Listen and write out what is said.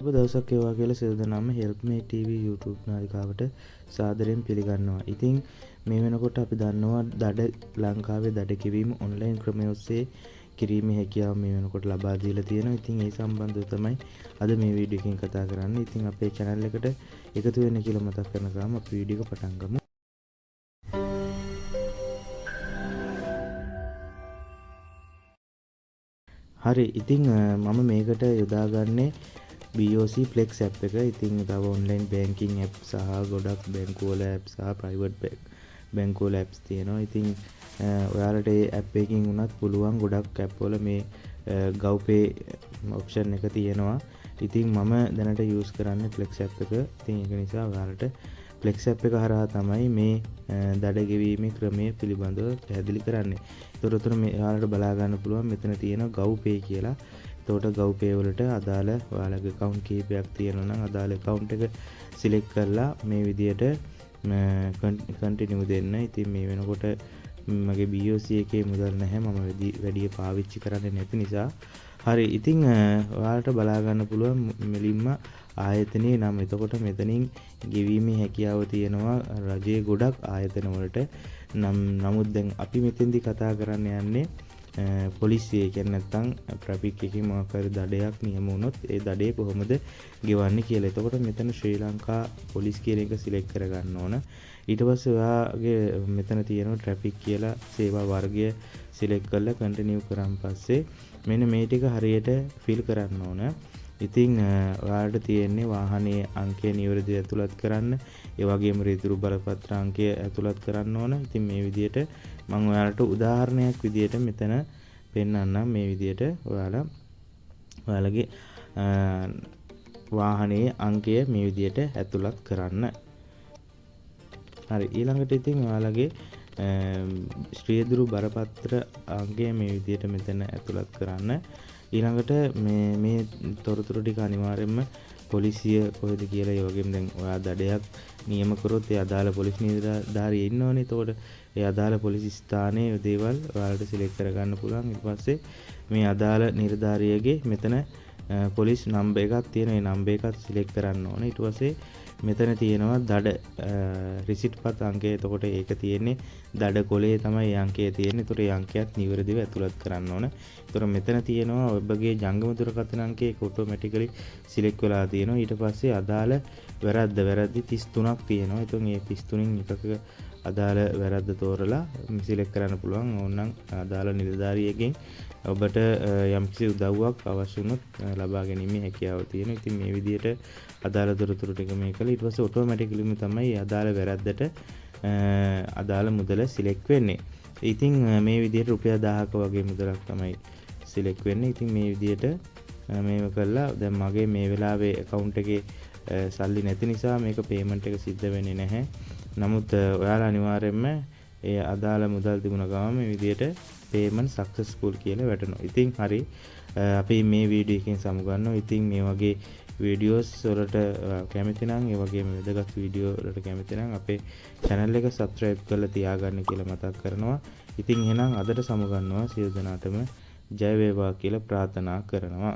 ඔබ දවසක් ඒවා කියලා සියලු දෙනාම help me TV YouTube නාලිකාවට සාදරයෙන් පිළිගන්නවා. ඉතින් මේ වෙනකොට අපි දන්නවා ලංකාවේ දඩ කිවීම ඔන්ලයින් ක්‍රමය ඔස්සේ කිරීමේ හැකියාව මේ වෙනකොට ලබා දීලා තියෙනවා. ඉතින් ඒ සම්බන්ධව තමයි අද මේ වීඩියෝ එකකින් කතා කරන්නේ. ඉතින් අපේ channel එකට එකතු වෙන්න කියලා මතක් කරන ගමන් අපි වීඩියෝ එක පටන් ගමු. හරි ඉතින් මම මේකට යොදාගන්නේ BOC Flex app එක. ඉතින් තව online banking app සහ ගොඩක් බැංකු වල app සහ private බැංකු වල apps තියෙනවා. ඉතින් ඔයාලට මේ app එකකින් උනත් පුළුවන් ගොඩක් app වල මේ GovPay option එක තියෙනවා. ඉතින් මම දැනට use කරන්නේ Flex app එක. ඉතින් ඒක නිසා ඔයාලට Flex app එක හරහා තමයි මේ දඩ ගෙවීමේ ක්‍රමය පිළිබඳව පැහැදිලි කරන්නේ. ඒතර මේ ඔයාලට බලා ගන්න පුළුවන් මෙතන තියෙන GovPay කියලා. එතකොට GovPay වලට අදාළ ඔයාලගේ account කීපයක් තියෙනවා නම් අදාළ account එක select කරලා මේ විදියට continue දෙන්න. ඉතින් මේ වෙනකොට මගේ BOC එකේ මුදල් නැහැ. මම වැඩි පාවිච්චි කරන්නේ නැති නිසා. හරි ඉතින් ඔයාලට බලා ගන්න පුළුවන් මෙලින්ම ආයතනයේ නම්. එතකොට මෙතනින් ගෙවීමේ හැකියාව තියෙනවා රජයේ ගොඩක් ආයතන වලට. නමුත් දැන් අපි මෙතෙන්දි කතා කරන්න යන්නේ පොලිසිය කියන්නේ නැත්නම් ට්‍රැෆික් එකේ මොකක් හරි දඩයක් නියම වුණොත් ඒ දඩේ කොහොමද ගෙවන්නේ කියලා. එතකොට මෙතන ශ්‍රී ලංකා පොලිස් කියන එක සිලෙක්ට් කරගන්න ඕන. ඊට පස්සේ ඔයාගේ මෙතන තියෙනවා ට්‍රැෆික් කියලා සේවා වර්ගය සිලෙක්ට් කරලා කන්ටිනියු කරාන් පස්සේ මෙන්න මේ ටික හරියට ෆිල් කරන්න ඕන. ඉතින් ඔයාලට තියෙන්නේ වාහනයේ අංකය නිවැරදිව ඇතුළත් කරන්න. ඒ වගේම රිතුරු බලපත්‍ර අංකය ඇතුළත් කරන්න ඕන. ඉතින් මේ විදිහට මම ඔයාලට උදාහරණයක් විදිහට මෙතන පෙන්නන්නම්. මේ විදිහට ඔයාලගේ වාහනයේ අංකය මේ විදිහට ඇතුළත් කරන්න. හරි ඊළඟට ඉතින් ඔයාලගේ ශ්‍රීදුරු බරපත්‍ර අංකය මේ විදිහට මෙතන ඇතුළත් කරන්න. ඊළඟට මේ තොරතුරු ටික අනිවාර්යයෙන්ම පොලිසිය කොහෙද කියලා ඒ වගේම දැන් ඔයා දඩයක් නියම කරොත් ඒ අදාළ පොලිස් නිලධාරියෙ ඉන්නවනේ. එතකොට ඒ අදාළ පොලිස් ස්ථානයේ දේවල් ඔයාලට සිලෙක්ට් කරගන්න පුළුවන්. ඊට පස්සේ මේ අදාළ නිලධාරියගේ මෙතන පොලිස් නම්බර් එකක් තියෙන. ඒ නම්බර් එකත් සිලෙක්ට් කරන්න ඕනේ. ඊට පස්සේ මෙතන තියෙනවා දඩ රිසිට් පත් අංකය. එතකොට ඒක තියෙන්නේ දඩ කොලේ තමයි ඒ අංකය තියෙන්නේ. ඒතකොට ඒ අංකයත් නිවැරදිව ඇතුළත් කරන්න ඕන. ඒතකොට මෙතන තියෙනවා ඔබගේ ජංගම දුරකථන අංකය. ඒක ඔටෝමැටිකලි සිලෙක්ට් වෙලා තියෙනවා. ඊට පස්සේ අදාළ වැරද්ද 33ක් තියෙනවා. එතකොට මේ 33න් එකක අදාළ වැරද්ද තෝරලා සිලෙක්ට් කරන්න පුළුවන්. ඕනනම් අදාළ නිලධාරියෙක්ගෙන් ඔබට යම්කිසි උදව්වක් අවශ්‍ය වුණොත් ලබා ගැනීමේ හැකියාව තියෙනවා. ඉතින් මේ විදිහට අදාළ තොරතුරු ටික මේ කළා. ඊට පස්සේ ඔටෝමැටිකලිම තමයි අදාළ වැරද්දට අදාළ මුදල සිලෙක්ට් වෙන්නේ. ඉතින් මේ විදිහට රුපියල් 1000ක වගේ මුදලක් තමයි සිලෙක්ට් වෙන්නේ. ඉතින් මේ විදිහට මේව කළා. දැන් මගේ මේ වෙලාවේ account එකේ සල්ලි නැති නිසා මේක payment එක සිද්ධ වෙන්නේ නැහැ. නමුත් ඔයාලා අනිවාර්යයෙන්ම ඒ අදාළ මුදල් තිබුණ ගමන් මේ විදිහට payment successful කියලා වැටෙනවා. ඉතින් හරි අපි මේ වීඩියෝ එකෙන් සමුගන්නවා. ඉතින් මේ වගේ වීඩියෝස් වලට කැමති නම් ඒ වගේම වැදගත් වීඩියෝ වලට කැමති නම් අපේ channel එක subscribe කරලා තියාගන්න කියලා මතක් කරනවා. ඉතින් එහෙනම් අදට සමුගන්නවා. සියලු දෙනාටම ජය වේවා කියලා ප්‍රාර්ථනා කරනවා.